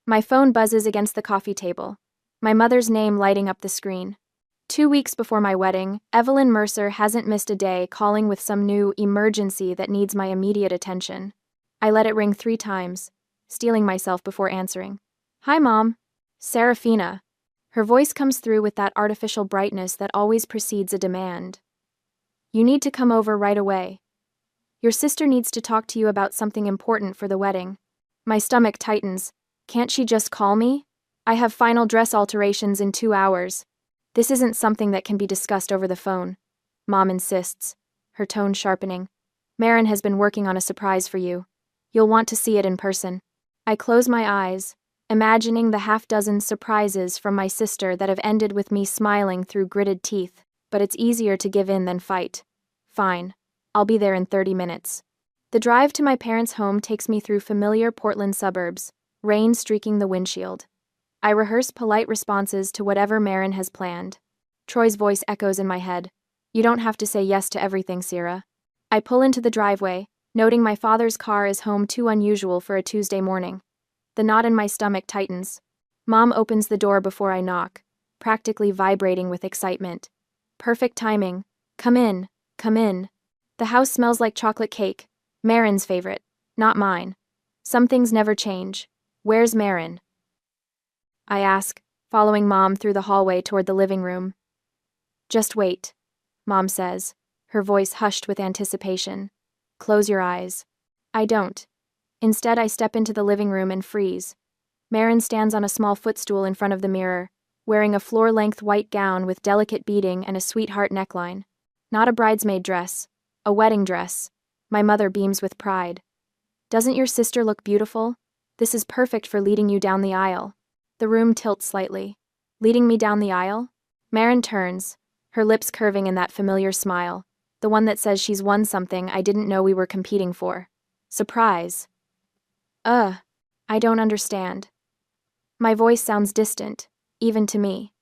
My phone buzzes against the coffee table, my mother's name lighting up the screen. 2 weeks before my wedding, Evelyn Mercer hasn't missed a day calling with some new emergency that needs my immediate attention. I let it ring 3 times, steeling myself before answering. "Hi, Mom." Serafina. Her voice comes through with that artificial brightness that always precedes a demand. "You need to come over right away. Your sister needs to talk to you about something important for the wedding." My stomach tightens. Can't she just call me? I have final dress alterations in 2 hours. This isn't something that can be discussed over the phone. Mom insists, her tone sharpening. "Marin has been working on a surprise for you. You'll want to see it in person." I close my eyes, imagining the half-dozen surprises from my sister that have ended with me smiling through gritted teeth, but it's easier to give in than fight. Fine. I'll be there in 30 minutes. The drive to my parents' home takes me through familiar Portland suburbs, rain streaking the windshield. I rehearse polite responses to whatever Marin has planned. Troy's voice echoes in my head. "You don't have to say yes to everything, Sierra." I pull into the driveway, noting my father's car is home too unusual for a Tuesday morning. The knot in my stomach tightens. Mom opens the door before I knock, practically vibrating with excitement. Perfect timing. "Come in, come in." The house smells like chocolate cake. Marin's favorite, not mine. Some things never change. "Where's Marin?" I ask, following Mom through the hallway toward the living room. "Just wait," Mom says, her voice hushed with anticipation. "Close your eyes." I don't. Instead, I step into the living room and freeze. Marin stands on a small footstool in front of the mirror, wearing a floor-length white gown with delicate beading and a sweetheart neckline. Not a bridesmaid dress, a wedding dress. My mother beams with pride. "Doesn't your sister look beautiful? This is perfect for leading you down the aisle." The room tilts slightly. Leading me down the aisle? Marin turns, her lips curving in that familiar smile, the one that says she's won something I didn't know we were competing for. Surprise. I don't understand. My voice sounds distant, even to me.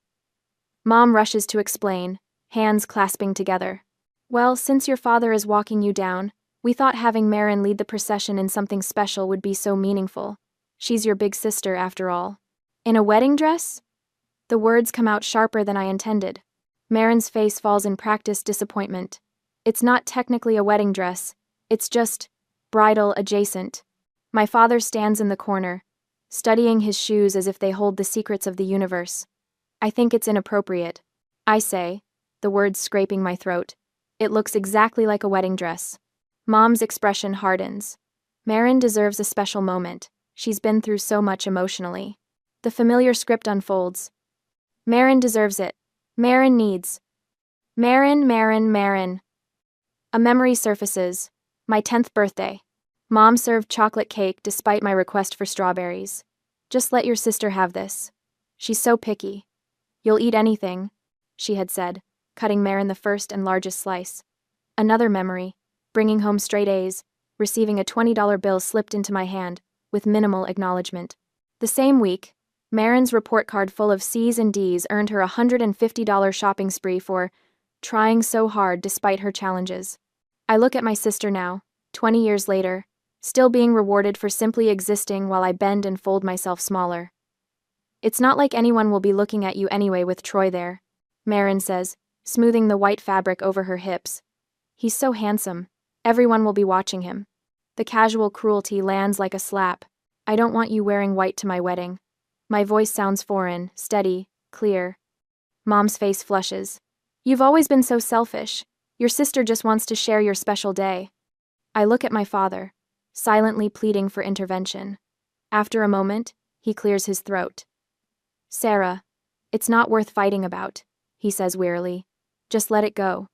Mom rushes to explain, hands clasping together. "Well, since your father is walking you down, we thought having Marin lead the procession in something special would be so meaningful. She's your big sister, after all." "In a wedding dress?" The words come out sharper than I intended. Marin's face falls in practiced disappointment. "It's not technically a wedding dress. It's just bridal adjacent." My father stands in the corner, studying his shoes as if they hold the secrets of the universe. "I think it's inappropriate," I say, the words scraping my throat. "It looks exactly like a wedding dress." Mom's expression hardens. Marin deserves a special moment. She's been through so much emotionally. The familiar script unfolds. Marin deserves it. Marin needs. Marin. A memory surfaces. My 10th birthday. Mom served chocolate cake despite my request for strawberries. "Just let your sister have this. She's so picky. You'll eat anything," she had said, cutting Marin the first and largest slice. Another memory, bringing home straight A's, receiving a $20 bill slipped into my hand, with minimal acknowledgement. The same week, Marin's report card full of C's and D's earned her a $150 shopping spree for trying so hard despite her challenges. I look at my sister now, 20 years later, still being rewarded for simply existing while I bend and fold myself smaller. "It's not like anyone will be looking at you anyway with Troy there," Marin says, smoothing the white fabric over her hips. "He's so handsome. Everyone will be watching him." The casual cruelty lands like a slap. "I don't want you wearing white to my wedding." My voice sounds foreign, steady, clear. Mom's face flushes. "You've always been so selfish. Your sister just wants to share your special day." I look at my father, silently pleading for intervention. After a moment, he clears his throat. "Sarah, it's not worth fighting about," he says wearily. "Just let it go."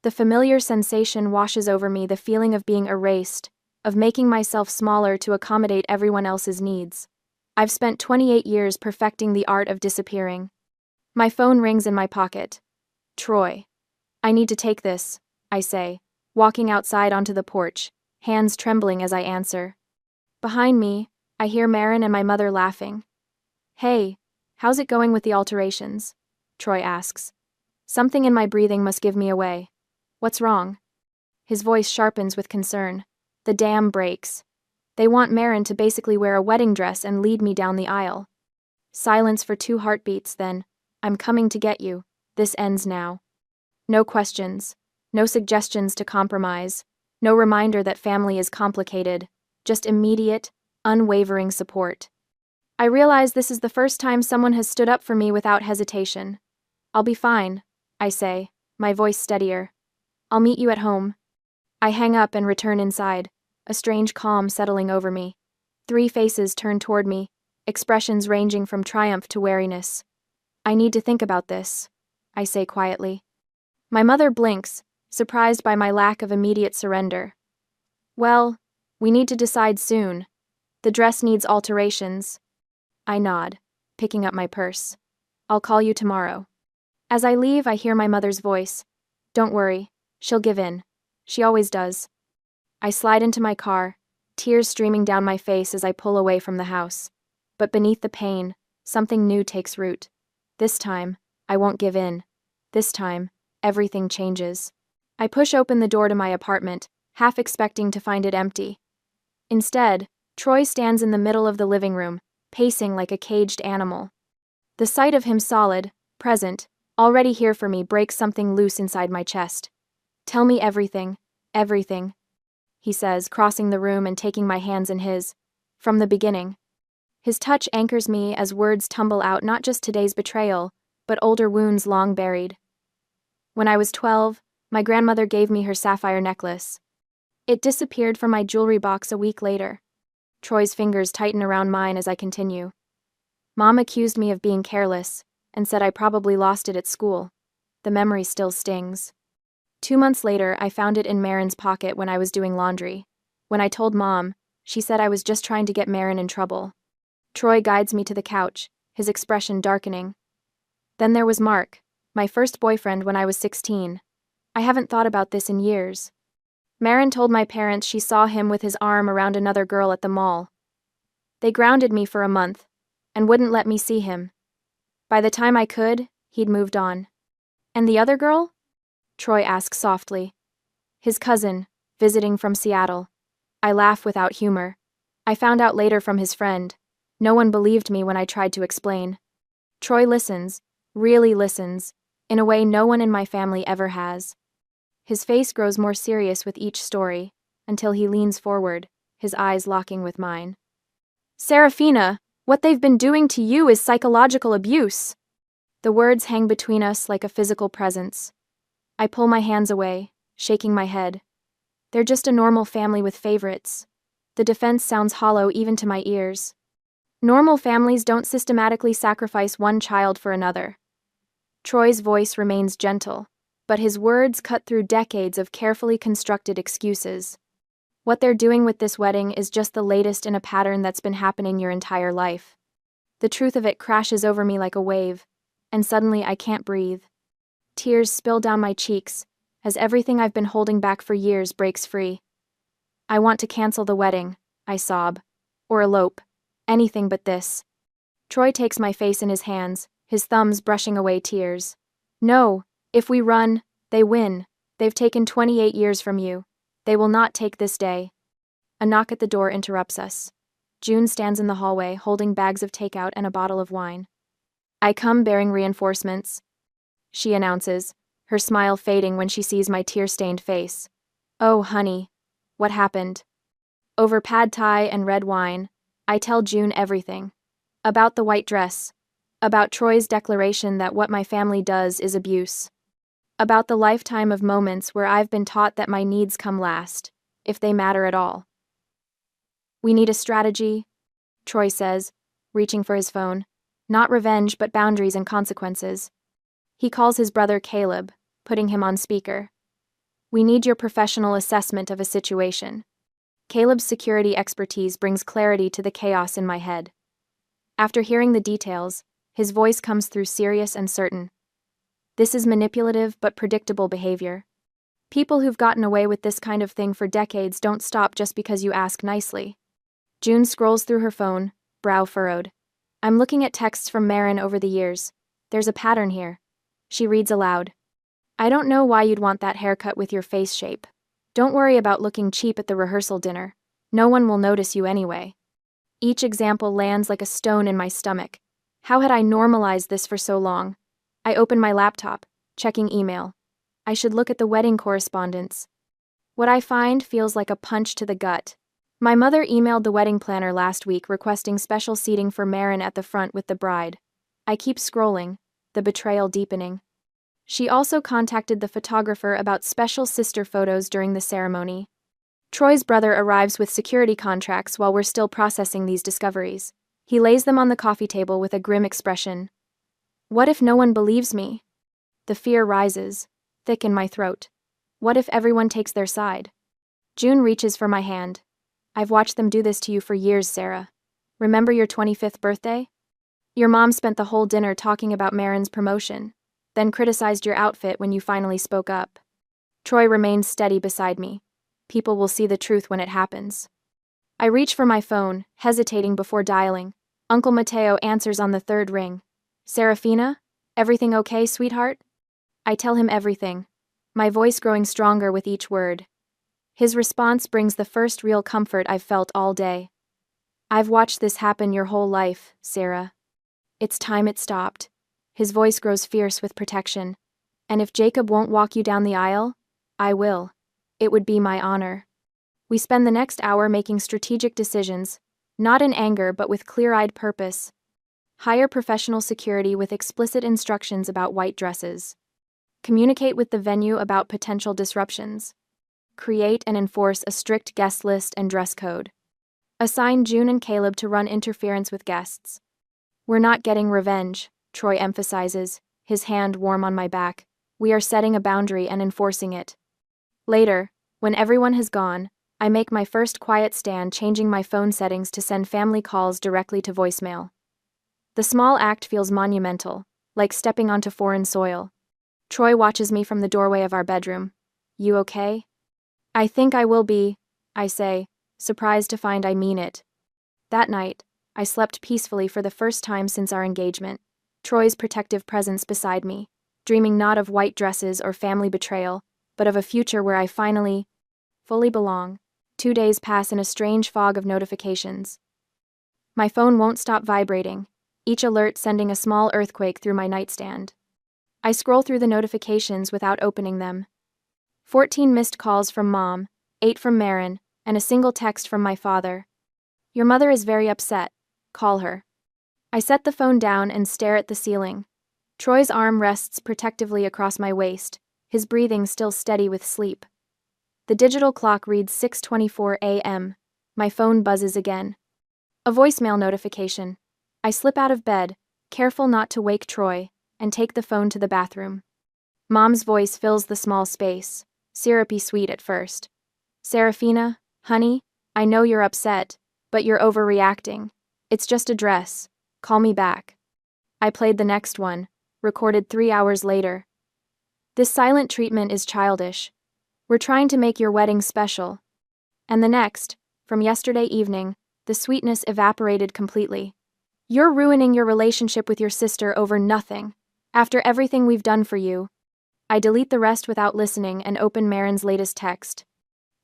The familiar sensation washes over me, the feeling of being erased, of making myself smaller to accommodate everyone else's needs. I've spent 28 years perfecting the art of disappearing. My phone rings in my pocket. "Troy. I need to take this," I say, walking outside onto the porch, hands trembling as I answer. Behind me, I hear Marin and my mother laughing. "Hey, how's it going with the alterations?" Troy asks. Something in my breathing must give me away. "What's wrong?" His voice sharpens with concern. "The dam breaks." They want Marin to basically wear a wedding dress and lead me down the aisle. Silence for 2 heartbeats, then, "I'm coming to get you. This ends now." No questions. No suggestions to compromise. No reminder that family is complicated. Just immediate, unwavering support. I realize this is the first time someone has stood up for me without hesitation. "I'll be fine," I say, my voice steadier. "I'll meet you at home." I hang up and return inside, a strange calm settling over me. 3 faces turn toward me, expressions ranging from triumph to wariness. "I need to think about this," I say quietly. My mother blinks, surprised by my lack of immediate surrender. "Well, we need to decide soon. The dress needs alterations." I nod, picking up my purse. "I'll call you tomorrow." As I leave, I hear my mother's voice. "Don't worry, she'll give in. She always does." I slide into my car, tears streaming down my face as I pull away from the house. But beneath the pain, something new takes root. This time, I won't give in. This time, everything changes. I push open the door to my apartment, half expecting to find it empty. Instead, Troy stands in the middle of the living room, pacing like a caged animal. The sight of him solid, present, already here for me breaks something loose inside my chest. "Tell me everything, everything," he says, crossing the room and taking my hands in his. "From the beginning." His touch anchors me as words tumble out not just today's betrayal, but older wounds long buried. "When I was 12, my grandmother gave me her sapphire necklace. It disappeared from my jewelry box a week later." Troy's fingers tighten around mine as I continue. "Mom accused me of being careless, and said I probably lost it at school. The memory still stings. 2 months later, I found it in Marin's pocket when I was doing laundry. When I told Mom, she said I was just trying to get Marin in trouble." Troy guides me to the couch, his expression darkening. "Then there was Mark, my first boyfriend when I was 16. I haven't thought about this in years. Marin told my parents she saw him with his arm around another girl at the mall. They grounded me for a month, and wouldn't let me see him. By the time I could, he'd moved on." "And the other girl?" Troy asks softly. "His cousin, visiting from Seattle." I laugh without humor. "I found out later from his friend. No one believed me when I tried to explain." Troy listens, really listens, in a way no one in my family ever has. His face grows more serious with each story, until he leans forward, his eyes locking with mine. "Serafina, what they've been doing to you is psychological abuse." The words hang between us like a physical presence. I pull my hands away, shaking my head. "They're just a normal family with favorites." The defense sounds hollow even to my ears. Normal families don't systematically sacrifice one child for another. Troy's voice remains gentle, but his words cut through decades of carefully constructed excuses. "What they're doing with this wedding is just the latest in a pattern that's been happening your entire life." The truth of it crashes over me like a wave, and suddenly I can't breathe. Tears spill down my cheeks, as everything I've been holding back for years breaks free. "I want to cancel the wedding," I sob. "Or elope. Anything but this." Troy takes my face in his hands, his thumbs brushing away tears. "No, if we run, they win. They've taken 28 years from you. They will not take this day." A knock at the door interrupts us. June stands in the hallway, holding bags of takeout and a bottle of wine. "I come bearing reinforcements," she announces, her smile fading when she sees my tear-stained face. "Oh, honey, what happened?" Over pad thai and red wine, I tell June everything. About the white dress. About Troy's declaration that what my family does is abuse. About the lifetime of moments where I've been taught that my needs come last, if they matter at all. "We need a strategy," Troy says, reaching for his phone. "Not revenge, but boundaries and consequences." He calls his brother Caleb, putting him on speaker. "We need your professional assessment of a situation." Caleb's security expertise brings clarity to the chaos in my head. After hearing the details, his voice comes through serious and certain. "This is manipulative but predictable behavior. People who've gotten away with this kind of thing for decades don't stop just because you ask nicely." June scrolls through her phone, brow furrowed. "I'm looking at texts from Marin over the years. There's a pattern here." She reads aloud. "I don't know why you'd want that haircut with your face shape. Don't worry about looking cheap at the rehearsal dinner. No one will notice you anyway. Each example lands like a stone in my stomach. How had I normalized this for so long? I open my laptop, checking email. I should look at the wedding correspondence. What I find feels like a punch to the gut. My mother emailed the wedding planner last week requesting special seating for Marin at the front with the bride. I keep scrolling, the betrayal deepening. She also contacted the photographer about special sister photos during the ceremony. Troy's brother arrives with security contracts while we're still processing these discoveries. He lays them on the coffee table with a grim expression. What if no one believes me? The fear rises, thick in my throat. What if everyone takes their side? June reaches for my hand. I've watched them do this to you for years, Sarah. Remember your 25th birthday? Your mom spent the whole dinner talking about Marin's promotion, then criticized your outfit when you finally spoke up. Troy remains steady beside me. People will see the truth when it happens. I reach for my phone, hesitating before dialing. Uncle Mateo answers on the third ring. Serafina? Everything okay, sweetheart? I tell him everything, my voice growing stronger with each word. His response brings the first real comfort I've felt all day. I've watched this happen your whole life, Sarah. It's time it stopped. His voice grows fierce with protection. And if Jacob won't walk you down the aisle, I will. It would be my honor. We spend the next hour making strategic decisions, not in anger but with clear-eyed purpose. Hire professional security with explicit instructions about white dresses. Communicate with the venue about potential disruptions. Create and enforce a strict guest list and dress code. Assign June and Caleb to run interference with guests. We're not getting revenge, Troy emphasizes, his hand warm on my back. We are setting a boundary and enforcing it. Later, when everyone has gone, I make my first quiet stand, changing my phone settings to send family calls directly to voicemail. The small act feels monumental, like stepping onto foreign soil. Troy watches me from the doorway of our bedroom. You okay? I think I will be, I say, surprised to find I mean it. That night, I slept peacefully for the first time since our engagement, Troy's protective presence beside me, dreaming not of white dresses or family betrayal, but of a future where I finally, fully belong. 2 days pass in a strange fog of notifications. My phone won't stop vibrating, each alert sending a small earthquake through my nightstand. I scroll through the notifications without opening them. 14 missed calls from Mom, 8 from Marin, and a single text from my father. Your mother is very upset. Call her. I set the phone down and stare at the ceiling. Troy's arm rests protectively across my waist, his breathing still steady with sleep. The digital clock reads 6:24 a.m. My phone buzzes again. A voicemail notification. I slip out of bed, careful not to wake Troy, and take the phone to the bathroom. Mom's voice fills the small space, syrupy sweet at first. Serafina, honey, I know you're upset, but you're overreacting. It's just a dress. Call me back. I played the next one, recorded 3 hours later. This silent treatment is childish. We're trying to make your wedding special. And the next, from yesterday evening, the sweetness evaporated completely. You're ruining your relationship with your sister over nothing. After everything we've done for you. I delete the rest without listening and open Marin's latest text.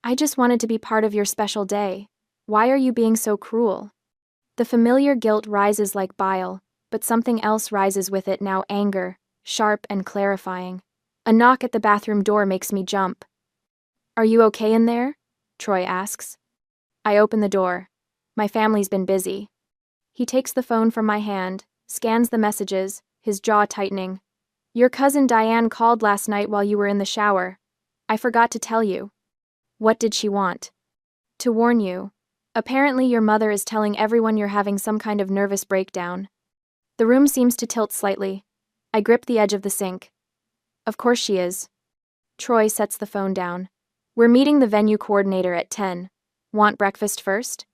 I just wanted to be part of your special day. Why are you being so cruel? The familiar guilt rises like bile, but something else rises with it now, anger, sharp and clarifying. A knock at the bathroom door makes me jump. Are you okay in there? Troy asks. I open the door. My family's been busy. He takes the phone from my hand, scans the messages, his jaw tightening. Your cousin Diane called last night while you were in the shower. I forgot to tell you. What did she want? To warn you. Apparently your mother is telling everyone you're having some kind of nervous breakdown. The room seems to tilt slightly. I grip the edge of the sink. Of course she is. Troy sets the phone down. We're meeting the venue coordinator at 10. Want breakfast first?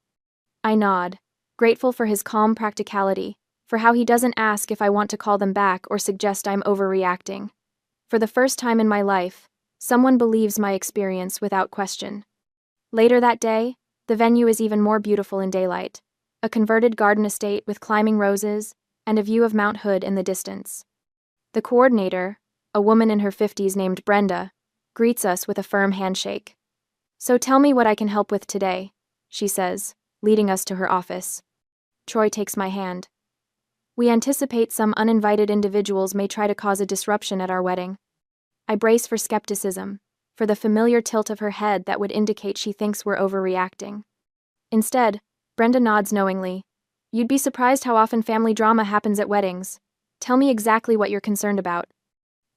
I nod, grateful for his calm practicality, for how he doesn't ask if I want to call them back or suggest I'm overreacting. For the first time in my life, someone believes my experience without question. Later that day, the venue is even more beautiful in daylight. A converted garden estate with climbing roses and a view of Mount Hood in the distance. The coordinator, a woman in her 50s named Brenda, greets us with a firm handshake. So tell me what I can help with today. she says, leading us to her office. Troy takes my hand. We anticipate some uninvited individuals may try to cause a disruption at our wedding. I brace for skepticism, for the familiar tilt of her head that would indicate she thinks we're overreacting. Instead, Brenda nods knowingly. You'd be surprised how often family drama happens at weddings. Tell me exactly what you're concerned about.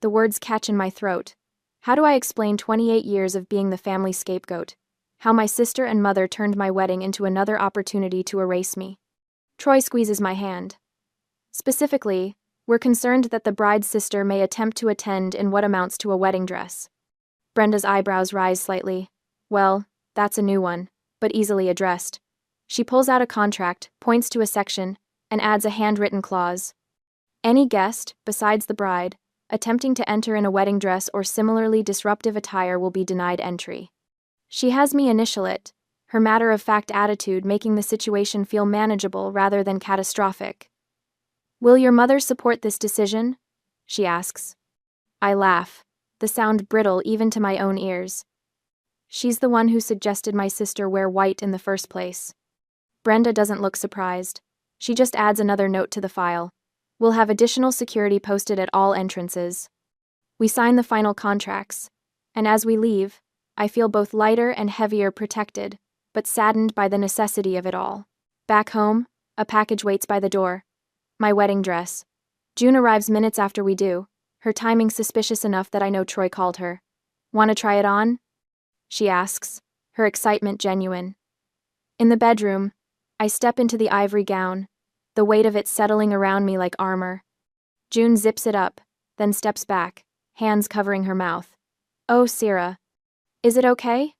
The words catch in my throat. How do I explain 28 years of being the family scapegoat? How my sister and mother turned my wedding into another opportunity to erase me? Troy squeezes my hand. Specifically, we're concerned that the bride's sister may attempt to attend in what amounts to a wedding dress. Brenda's eyebrows rise slightly. Well, that's a new one, but easily addressed. She pulls out a contract, points to a section, and adds a handwritten clause. Any guest, besides the bride, attempting to enter in a wedding dress or similarly disruptive attire will be denied entry. She has me initial it, her matter-of-fact attitude making the situation feel manageable rather than catastrophic. Will your mother support this decision? She asks. I laugh, the sound brittle even to my own ears. She's the one who suggested my sister wear white in the first place. Brenda doesn't look surprised. She just adds another note to the file. We'll have additional security posted at all entrances. We sign the final contracts, and as we leave, I feel both lighter and heavier protected, but saddened by the necessity of it all. Back home, a package waits by the door. My wedding dress. June arrives minutes after we do, her timing suspicious enough that I know Troy called her. Want to try it on? She asks, her excitement genuine. In the bedroom, I step into the ivory gown, the weight of it settling around me like armor. June zips it up, then steps back, hands covering her mouth. Oh, Sarah. Is it okay?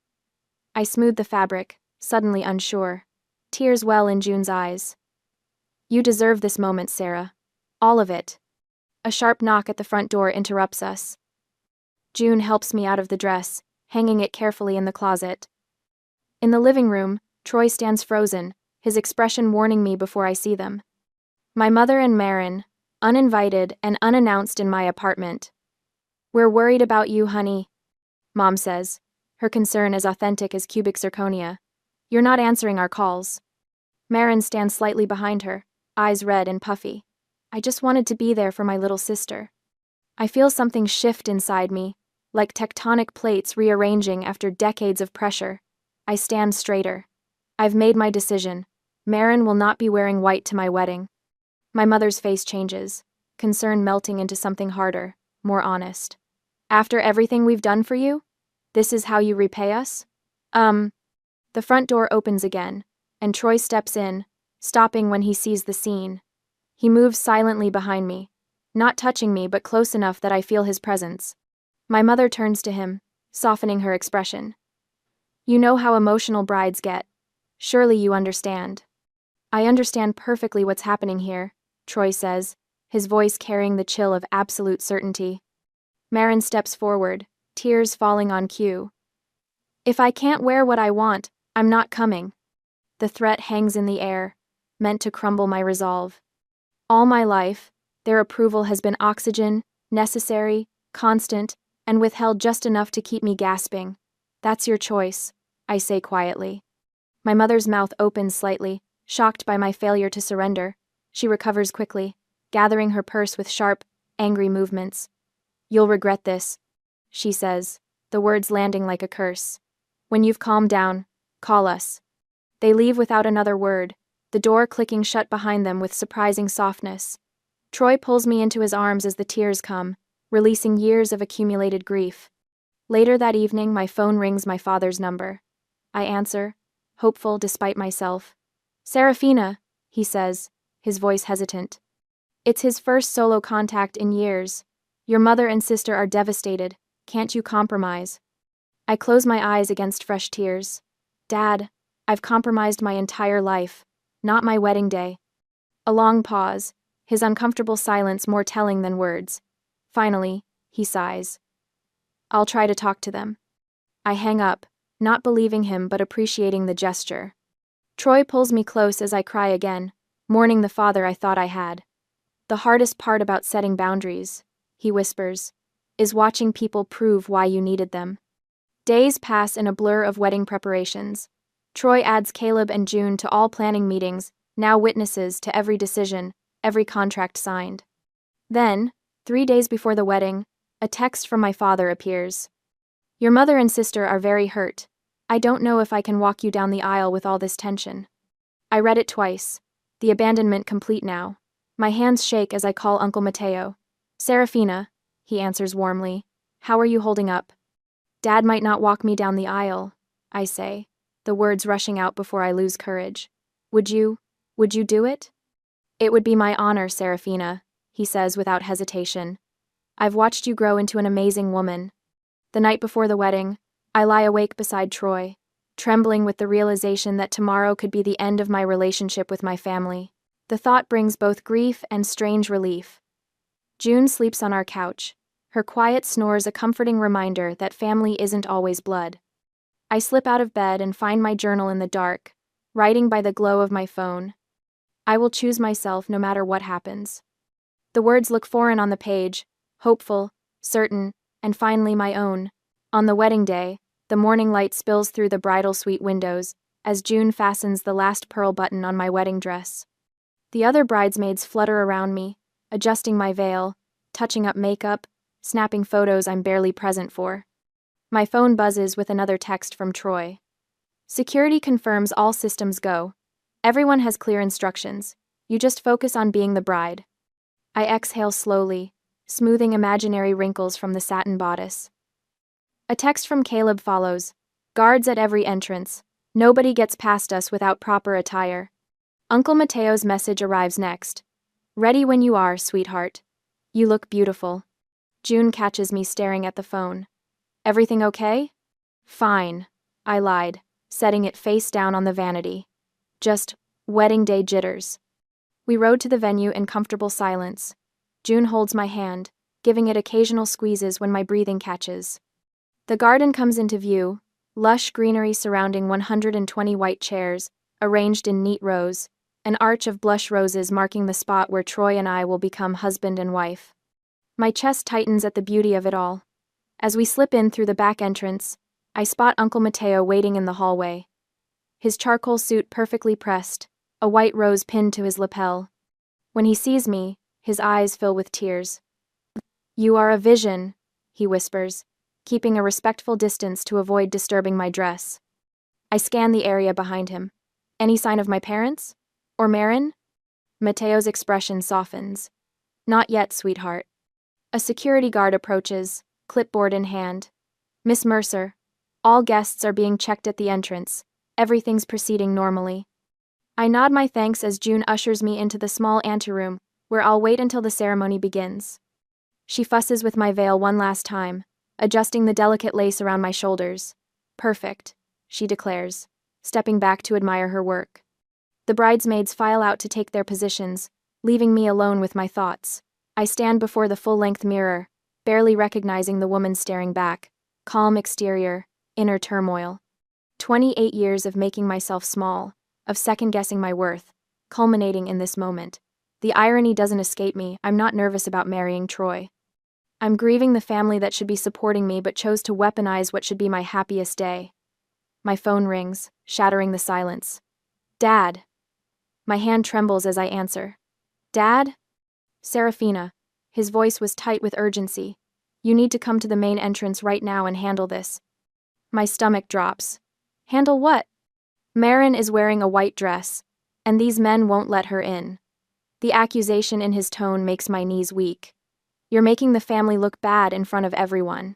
I smooth the fabric, suddenly unsure. Tears well in June's eyes. You deserve this moment, Sarah. All of it. A sharp knock at the front door interrupts us. June helps me out of the dress, hanging it carefully in the closet. In the living room, Troy stands frozen, his expression warning me before I see them. My mother and Marin, uninvited and unannounced in my apartment. We're worried about you, honey, Mom says, her concern as authentic as cubic zirconia. You're not answering our calls. Marin stands slightly behind her, eyes red and puffy. I just wanted to be there for my little sister. I feel something shift inside me, like tectonic plates rearranging after decades of pressure. I stand straighter. I've made my decision. Marin will not be wearing white to my wedding. My mother's face changes, concern melting into something harder, more honest. After everything we've done for you? This is how you repay us? The front door opens again, and Troy steps in, stopping when he sees the scene. He moves silently behind me, not touching me but close enough that I feel his presence. My mother turns to him, softening her expression. You know how emotional brides get. Surely you understand. I understand perfectly what's happening here, Troy says, his voice carrying the chill of absolute certainty. Marin steps forward, tears falling on cue. If I can't wear what I want, I'm not coming. The threat hangs in the air, meant to crumble my resolve. All my life, their approval has been oxygen, necessary, constant, and withheld just enough to keep me gasping. That's your choice, I say quietly. My mother's mouth opens slightly, shocked by my failure to surrender. She recovers quickly, gathering her purse with sharp, angry movements. You'll regret this, she says, the words landing like a curse. When you've calmed down, call us. They leave without another word, the door clicking shut behind them with surprising softness. Troy pulls me into his arms as the tears come, releasing years of accumulated grief. Later that evening, my phone rings my father's number. I answer, hopeful despite myself. Serafina, he says, his voice hesitant. It's his first solo contact in years. Your mother and sister are devastated. Can't you compromise? I close my eyes against fresh tears. Dad, I've compromised my entire life, not my wedding day. A long pause, his uncomfortable silence more telling than words. Finally, he sighs. I'll try to talk to them. I hang up, not believing him but appreciating the gesture. Troy pulls me close as I cry again, mourning the father I thought I had. The hardest part about setting boundaries, he whispers, is watching people prove why you needed them. Days pass in a blur of wedding preparations. Troy adds Caleb and June to all planning meetings, now witnesses to every decision, every contract signed. Then, 3 days before the wedding, a text from my father appears. Your mother and sister are very hurt. I don't know if I can walk you down the aisle with all this tension. I read it twice. The abandonment complete now. My hands shake as I call Uncle Mateo. Serafina, he answers warmly. How are you holding up? Dad might not walk me down the aisle, I say, the words rushing out before I lose courage. Would you do it? It would be my honor, Serafina, he says without hesitation. I've watched you grow into an amazing woman. The night before the wedding, I lie awake beside Troy, trembling with the realization that tomorrow could be the end of my relationship with my family. The thought brings both grief and strange relief. June sleeps on our couch, her quiet snores a comforting reminder that family isn't always blood. I slip out of bed and find my journal in the dark, writing by the glow of my phone. I will choose myself no matter what happens. The words look foreign on the page, hopeful, certain, and finally my own. On the wedding day, the morning light spills through the bridal suite windows as June fastens the last pearl button on my wedding dress. The other bridesmaids flutter around me, adjusting my veil, touching up makeup, snapping photos I'm barely present for. My phone buzzes with another text from Troy. Security confirms all systems go. Everyone has clear instructions. You just focus on being the bride. I exhale slowly, smoothing imaginary wrinkles from the satin bodice. A text from Caleb follows. Guards at every entrance. Nobody gets past us without proper attire. Uncle Mateo's message arrives next. Ready when you are, sweetheart. You look beautiful. June catches me staring at the phone. Everything okay? Fine, I lied, setting it face down on the vanity. Just wedding day jitters. We rode to the venue in comfortable silence. June holds my hand, giving it occasional squeezes when my breathing catches. The garden comes into view, lush greenery surrounding 120 white chairs, arranged in neat rows, an arch of blush roses marking the spot where Troy and I will become husband and wife. My chest tightens at the beauty of it all. As we slip in through the back entrance, I spot Uncle Mateo waiting in the hallway. His charcoal suit perfectly pressed, a white rose pinned to his lapel. When he sees me, his eyes fill with tears. You are a vision, he whispers, keeping a respectful distance to avoid disturbing my dress. I scan the area behind him. Any sign of my parents? Or Marin? Mateo's expression softens. Not yet, sweetheart. A security guard approaches, clipboard in hand. Miss Mercer, all guests are being checked at the entrance. Everything's proceeding normally. I nod my thanks as June ushers me into the small anteroom, where I'll wait until the ceremony begins. She fusses with my veil one last time, adjusting the delicate lace around my shoulders. Perfect, she declares, stepping back to admire her work. The bridesmaids file out to take their positions, leaving me alone with my thoughts. I stand before the full-length mirror, barely recognizing the woman staring back. Calm exterior, inner turmoil. 28 years of making myself small, of second-guessing my worth, culminating in this moment. The irony doesn't escape me. I'm not nervous about marrying Troy. I'm grieving the family that should be supporting me but chose to weaponize what should be my happiest day. My phone rings, shattering the silence. Dad. My hand trembles as I answer. Dad? Serafina. His voice was tight with urgency. You need to come to the main entrance right now and handle this. My stomach drops. Handle what? Marin is wearing a white dress, and these men won't let her in. The accusation in his tone makes my knees weak. You're making the family look bad in front of everyone.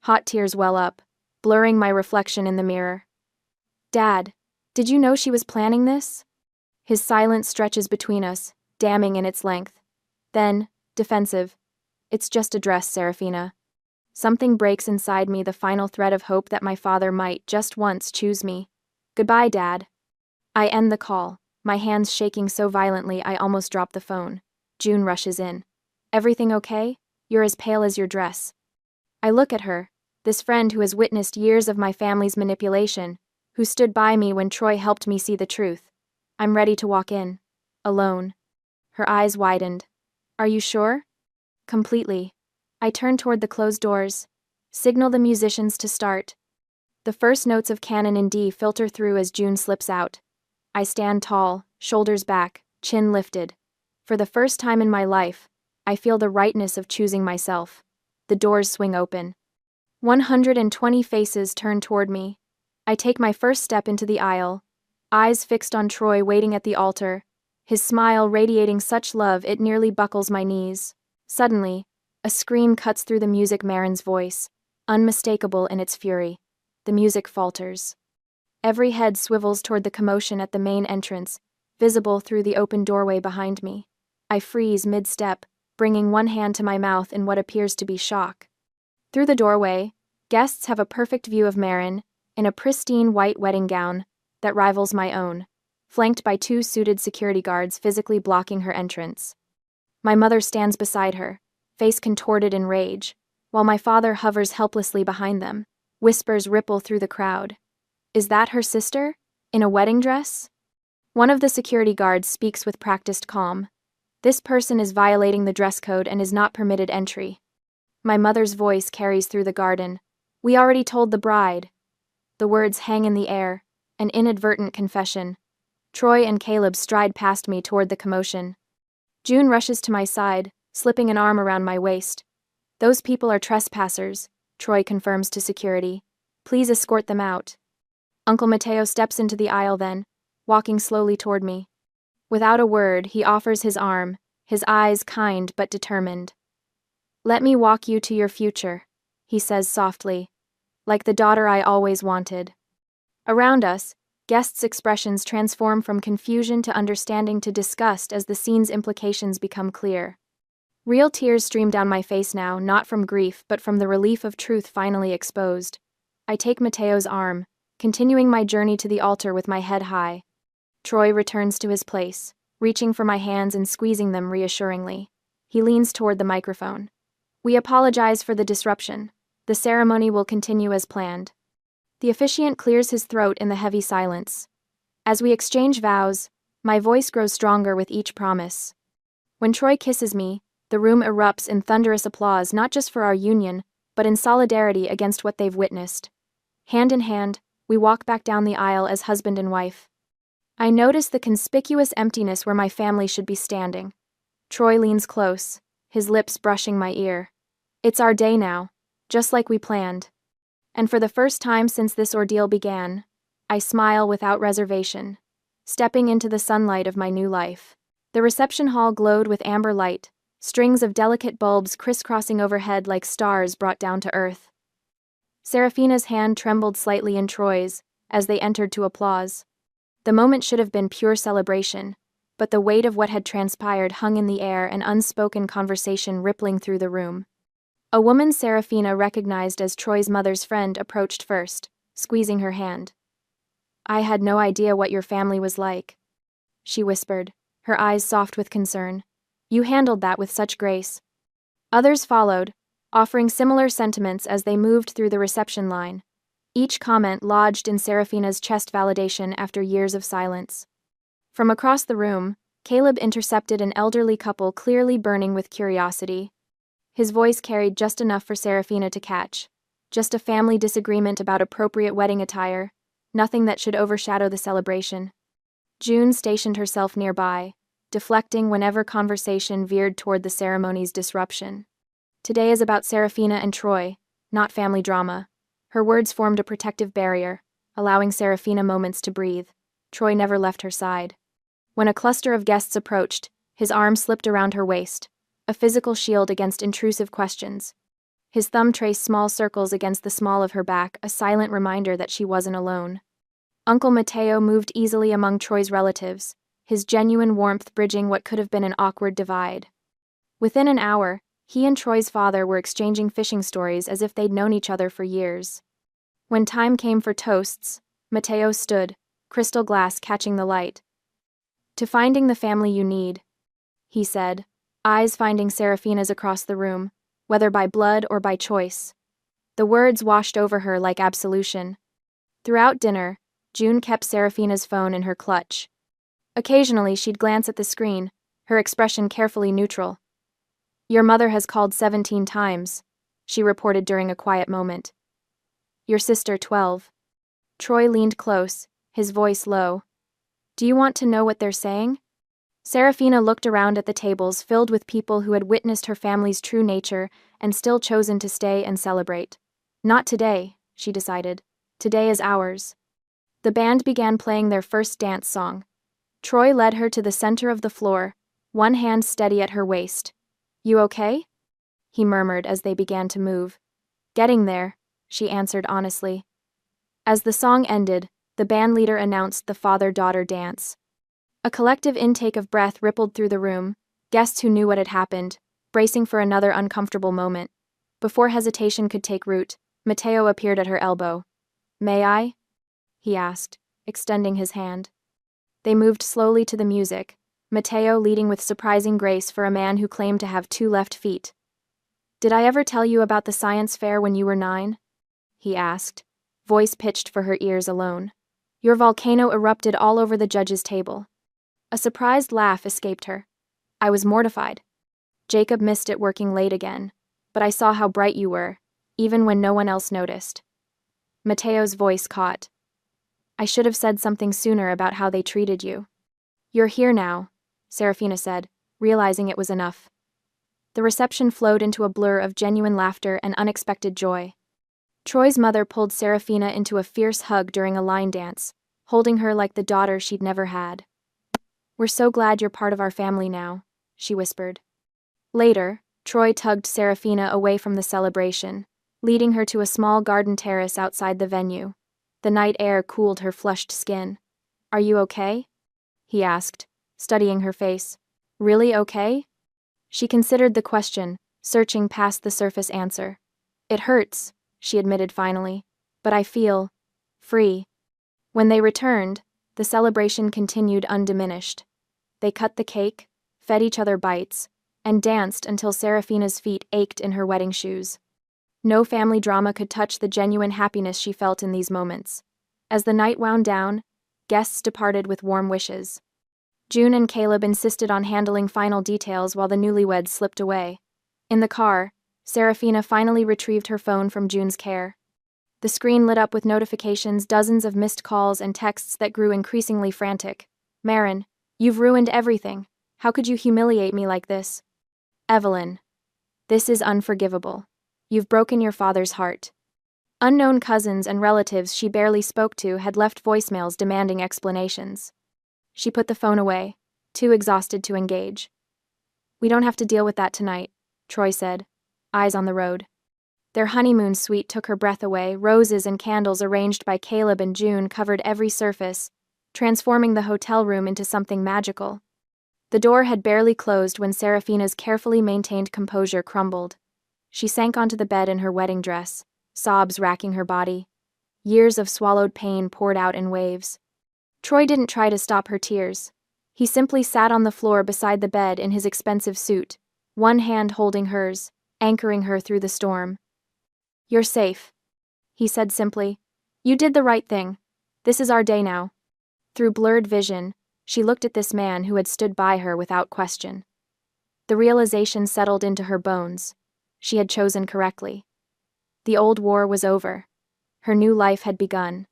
Hot tears well up, blurring my reflection in the mirror. Dad, did you know she was planning this? His silence stretches between us, damning in its length. Then, defensive. It's just a dress, Serafina. Something breaks inside me, the final thread of hope that my father might, just once, choose me. Goodbye, Dad. I end the call, my hands shaking so violently I almost drop the phone. June rushes in. Everything okay? You're as pale as your dress. I look at her, this friend who has witnessed years of my family's manipulation, who stood by me when Troy helped me see the truth. I'm ready to walk in. Alone. Her eyes widened. Are you sure? Completely. I turn toward the closed doors. Signal the musicians to start. The The first notes of Canon in D filter through as June slips out. I stand tall, shoulders back, chin lifted. For the first time in my life, I feel the rightness of choosing myself. The doors swing open. 120 faces turn toward me. I take my first step into the aisle, eyes fixed on Troy waiting at the altar, his smile radiating such love it nearly buckles my knees. Suddenly, a scream cuts through the music. Marin's voice, unmistakable in its fury. The music falters. Every head swivels toward the commotion at the main entrance, visible through the open doorway behind me. I freeze mid-step, bringing one hand to my mouth in what appears to be shock. Through the doorway, guests have a perfect view of Marin, in a pristine white wedding gown that rivals my own, flanked by 2 suited security guards physically blocking her entrance. My mother stands beside her, face contorted in rage, while my father hovers helplessly behind them. Whispers ripple through the crowd. Is that her sister? In a wedding dress? One of the security guards speaks with practiced calm. This person is violating the dress code and is not permitted entry. My mother's voice carries through the garden. We already told the bride. The words hang in the air, an inadvertent confession. Troy and Caleb stride past me toward the commotion. June rushes to my side, slipping an arm around my waist. Those people are trespassers, Troy confirms to security. Please escort them out. Uncle Mateo steps into the aisle then, walking slowly toward me. Without a word, he offers his arm, his eyes kind but determined. Let me walk you to your future, he says softly, like the daughter I always wanted. Around us, guests' expressions transform from confusion to understanding to disgust as the scene's implications become clear. Real tears stream down my face now, not from grief but from the relief of truth finally exposed. I take Mateo's arm, continuing my journey to the altar with my head high. Troy returns to his place, reaching for my hands and squeezing them reassuringly. He leans toward the microphone. We apologize for the disruption. The ceremony will continue as planned. The officiant clears his throat in the heavy silence. As we exchange vows, my voice grows stronger with each promise. When Troy kisses me, the room erupts in thunderous applause not just for our union, but in solidarity against what they've witnessed. Hand in hand, we walk back down the aisle as husband and wife. I notice the conspicuous emptiness where my family should be standing. Troy leans close, his lips brushing my ear. It's our day now, just like we planned. And for the first time since this ordeal began, I smile without reservation, stepping into the sunlight of my new life. The reception hall glowed with amber light, strings of delicate bulbs crisscrossing overhead like stars brought down to earth. Serafina's hand trembled slightly in Troy's as they entered to applause. The moment should have been pure celebration, but the weight of what had transpired hung in the air, an unspoken conversation rippling through the room. A woman Serafina recognized as Troy's mother's friend approached first, squeezing her hand. I had no idea what your family was like, she whispered, her eyes soft with concern. You handled that with such grace. Others followed, offering similar sentiments as they moved through the reception line. Each comment lodged in Serafina's chest validation after years of silence. From across the room, Caleb intercepted an elderly couple clearly burning with curiosity. His voice carried just enough for Serafina to catch. Just a family disagreement about appropriate wedding attire, nothing that should overshadow the celebration. June stationed herself nearby, deflecting whenever conversation veered toward the ceremony's disruption. Today is about Serafina and Troy, not family drama. Her words formed a protective barrier, allowing Serafina moments to breathe. Troy never left her side. When a cluster of guests approached, his arm slipped around her waist, a physical shield against intrusive questions. His thumb traced small circles against the small of her back, a silent reminder that she wasn't alone. Uncle Mateo moved easily among Troy's relatives, his genuine warmth bridging what could have been an awkward divide. Within an hour, he and Troy's father were exchanging fishing stories as if they'd known each other for years. When time came for toasts, Mateo stood, crystal glass catching the light. To finding the family you need, he said, eyes finding Serafina's across the room, whether by blood or by choice. The words washed over her like absolution. Throughout dinner, June kept Serafina's phone in her clutch. Occasionally she'd glance at the screen, her expression carefully neutral. Your mother has called 17 times, she reported during a quiet moment. Your sister 12. Troy leaned close, his voice low. Do you want to know what they're saying? Serafina looked around at the tables filled with people who had witnessed her family's true nature and still chosen to stay and celebrate. Not today, she decided. Today is ours. The band began playing their first dance song. Troy led her to the center of the floor, one hand steady at her waist. You okay? He murmured as they began to move. Getting there, she answered honestly. As the song ended, the bandleader announced the father-daughter dance. A collective intake of breath rippled through the room, guests who knew what had happened, bracing for another uncomfortable moment. Before hesitation could take root, Matteo appeared at her elbow. May I? He asked, extending his hand. They moved slowly to the music, Matteo leading with surprising grace for a man who claimed to have 2 left feet. Did I ever tell you about the science fair when you were 9? He asked, voice pitched for her ears alone. Your volcano erupted all over the judge's table. A surprised laugh escaped her. I was mortified. Jacob missed it working late again, but I saw how bright you were, even when no one else noticed. Matteo's voice caught. I should have said something sooner about how they treated you. You're here now, Serafina said, realizing it was enough. The reception flowed into a blur of genuine laughter and unexpected joy. Troy's mother pulled Serafina into a fierce hug during a line dance, holding her like the daughter she'd never had. We're so glad you're part of our family now, she whispered. Later, Troy tugged Serafina away from the celebration, leading her to a small garden terrace outside the venue. The night air cooled her flushed skin. Are you okay? He asked, studying her face. Really okay? She considered the question, searching past the surface answer. It hurts, she admitted finally, but I feel free. When they returned, the celebration continued undiminished. They cut the cake, fed each other bites, and danced until Serafina's feet ached in her wedding shoes. No family drama could touch the genuine happiness she felt in these moments. As the night wound down, guests departed with warm wishes. June and Caleb insisted on handling final details while the newlyweds slipped away. In the car, Serafina finally retrieved her phone from June's care. The screen lit up with notifications, dozens of missed calls and texts that grew increasingly frantic. Marin, you've ruined everything. How could you humiliate me like this? Evelyn, this is unforgivable. You've broken your father's heart. Unknown cousins and relatives she barely spoke to had left voicemails demanding explanations. She put the phone away, too exhausted to engage. We don't have to deal with that tonight, Troy said, eyes on the road. Their honeymoon suite took her breath away. Roses and candles arranged by Caleb and June covered every surface, transforming the hotel room into something magical. The door had barely closed when Serafina's carefully maintained composure crumbled. She sank onto the bed in her wedding dress, sobs racking her body. Years of swallowed pain poured out in waves. Troy didn't try to stop her tears. He simply sat on the floor beside the bed in his expensive suit, one hand holding hers, anchoring her through the storm. You're safe, he said simply. You did the right thing. This is our day now. Through blurred vision, she looked at this man who had stood by her without question. The realization settled into her bones. She had chosen correctly. The old war was over. Her new life had begun.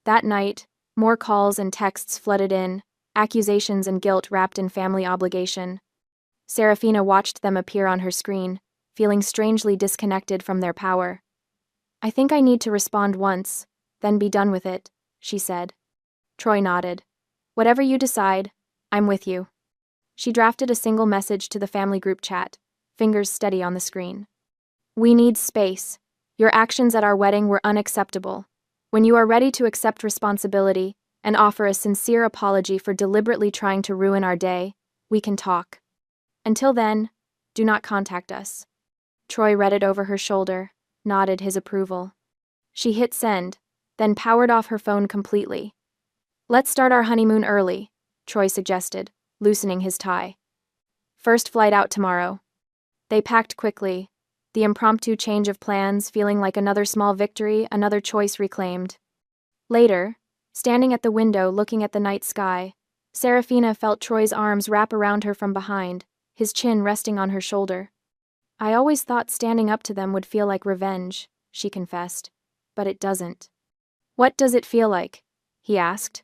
That night, more calls and texts flooded in, accusations and guilt wrapped in family obligation. Serafina watched them appear on her screen, feeling strangely disconnected from their power. I think I need to respond once, then be done with it, she said. Troy nodded. Whatever you decide, I'm with you. She drafted a single message to the family group chat, fingers steady on the screen. We need space. Your actions at our wedding were unacceptable. When you are ready to accept responsibility and offer a sincere apology for deliberately trying to ruin our day, we can talk. Until then, do not contact us. Troy read it over her shoulder, nodded his approval. She hit send, then powered off her phone completely. Let's start our honeymoon early, Troy suggested, loosening his tie. First flight out tomorrow. They packed quickly, the impromptu change of plans feeling like another small victory, another choice reclaimed. Later, standing at the window looking at the night sky, Serafina felt Troy's arms wrap around her from behind, his chin resting on her shoulder. I always thought standing up to them would feel like revenge, she confessed, but it doesn't. What does it feel like? He asked.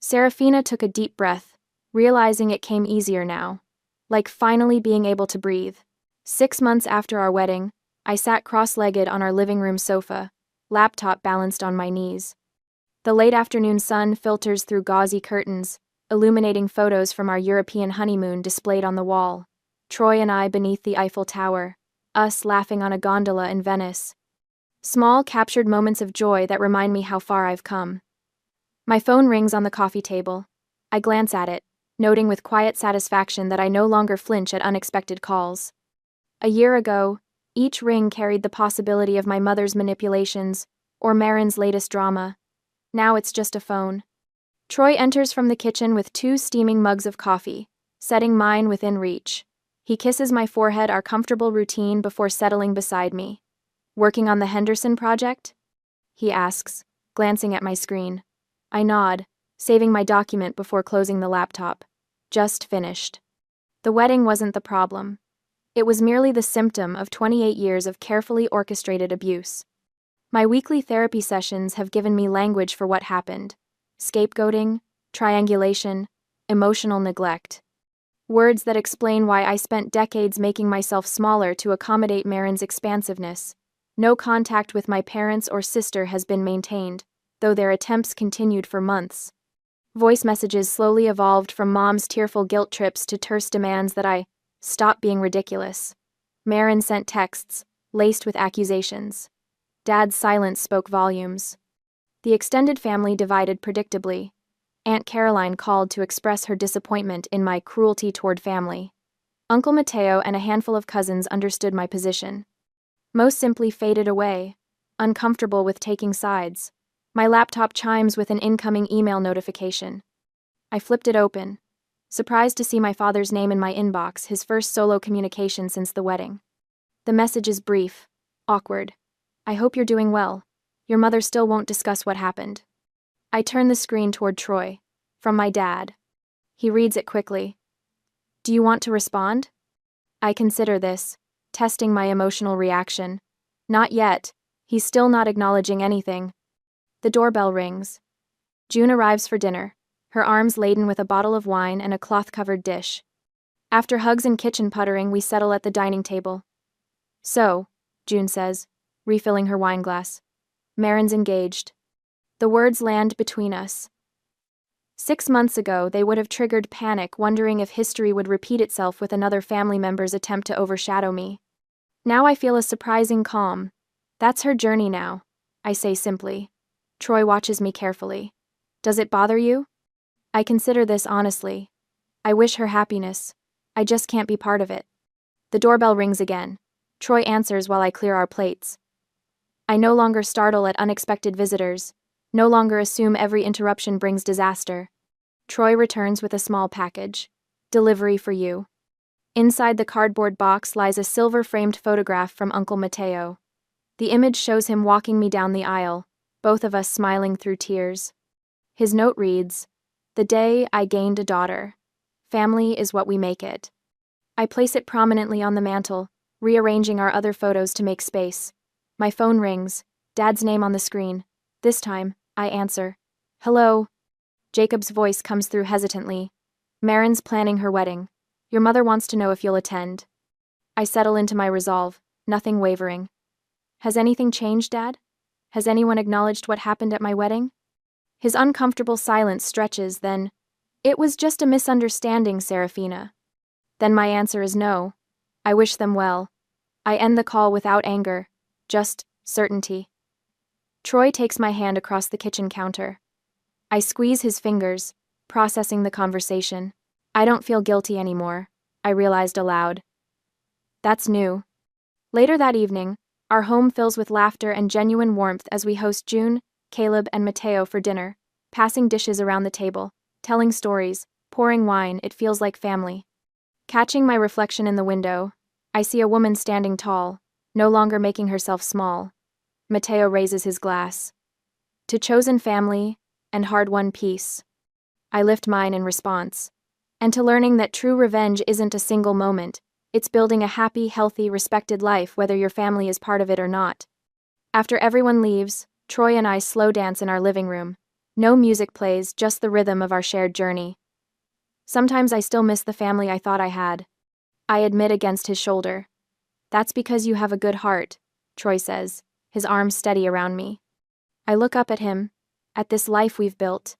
Serafina took a deep breath, realizing it came easier now. Like finally being able to breathe. 6 months after our wedding, I sat cross-legged on our living room sofa, laptop balanced on my knees. The late afternoon sun filters through gauzy curtains, illuminating photos from our European honeymoon displayed on the wall. Troy and I beneath the Eiffel Tower, us laughing on a gondola in Venice. Small, captured moments of joy that remind me how far I've come. My phone rings on the coffee table. I glance at it, noting with quiet satisfaction that I no longer flinch at unexpected calls. A year ago, each ring carried the possibility of my mother's manipulations or Marin's latest drama. Now it's just a phone. Troy enters from the kitchen with 2 steaming mugs of coffee, setting mine within reach. He kisses my forehead, our comfortable routine, before settling beside me. Working on the Henderson project? He asks, glancing at my screen. I nod, saving my document before closing the laptop. Just finished. The wedding wasn't the problem. It was merely the symptom of 28 years of carefully orchestrated abuse. My weekly therapy sessions have given me language for what happened. Scapegoating, triangulation, emotional neglect. Words that explain why I spent decades making myself smaller to accommodate Marin's expansiveness. No contact with my parents or sister has been maintained, though their attempts continued for months. Voice messages slowly evolved from Mom's tearful guilt trips to terse demands that I stop being ridiculous. Marin sent texts, laced with accusations. Dad's silence spoke volumes. The extended family divided predictably. Aunt Caroline called to express her disappointment in my cruelty toward family. Uncle Mateo and a handful of cousins understood my position. Most simply faded away, uncomfortable with taking sides. My laptop chimes with an incoming email notification. I flipped it open, surprised to see my father's name in my inbox, his first solo communication since the wedding. The message is brief, awkward. I hope you're doing well. Your mother still won't discuss what happened. I turn the screen toward Troy. From my dad. He reads it quickly. Do you want to respond? I consider this, testing my emotional reaction. Not yet. He's still not acknowledging anything. The doorbell rings. June arrives for dinner, her arms laden with a bottle of wine and a cloth-covered dish. After hugs and kitchen puttering, we settle at the dining table. So, June says, refilling her wine glass. Marin's engaged. The words land between us. 6 months ago, they would have triggered panic, wondering if history would repeat itself with another family member's attempt to overshadow me. Now I feel a surprising calm. That's her journey now, I say simply. Troy watches me carefully. Does it bother you? I consider this honestly. I wish her happiness. I just can't be part of it. The doorbell rings again. Troy answers while I clear our plates. I no longer startle at unexpected visitors. No longer assume every interruption brings disaster. Troy returns with a small package. Delivery for you. Inside the cardboard box lies a silver-framed photograph from Uncle Mateo. The image shows him walking me down the aisle, both of us smiling through tears. His note reads, "The day I gained a daughter. Family is what we make it." I place it prominently on the mantel, rearranging our other photos to make space. My phone rings, Dad's name on the screen. This time, I answer. Hello. Jacob's voice comes through hesitantly. Marin's planning her wedding. Your mother wants to know if you'll attend. I settle into my resolve, nothing wavering. Has anything changed, Dad? Has anyone acknowledged what happened at my wedding? His uncomfortable silence stretches, then, it was just a misunderstanding, Serafina. Then my answer is no. I wish them well. I end the call without anger, just certainty. Troy takes my hand across the kitchen counter. I squeeze his fingers, processing the conversation. I don't feel guilty anymore, I realized aloud. That's new. Later that evening, our home fills with laughter and genuine warmth as we host June, Caleb, and Mateo for dinner, passing dishes around the table, telling stories, pouring wine. It feels like family. Catching my reflection in the window, I see a woman standing tall, no longer making herself small. Mateo raises his glass. To chosen family and hard-won peace. I lift mine in response. And to learning that true revenge isn't a single moment. It's building a happy, healthy, respected life whether your family is part of it or not. After everyone leaves, Troy and I slow dance in our living room. No music plays, just the rhythm of our shared journey. Sometimes I still miss the family I thought I had. I admit against his shoulder. That's because you have a good heart, Troy says, his arms steady around me. I look up at him, at this life we've built.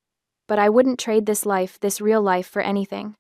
But I wouldn't trade this life, this real life, for anything.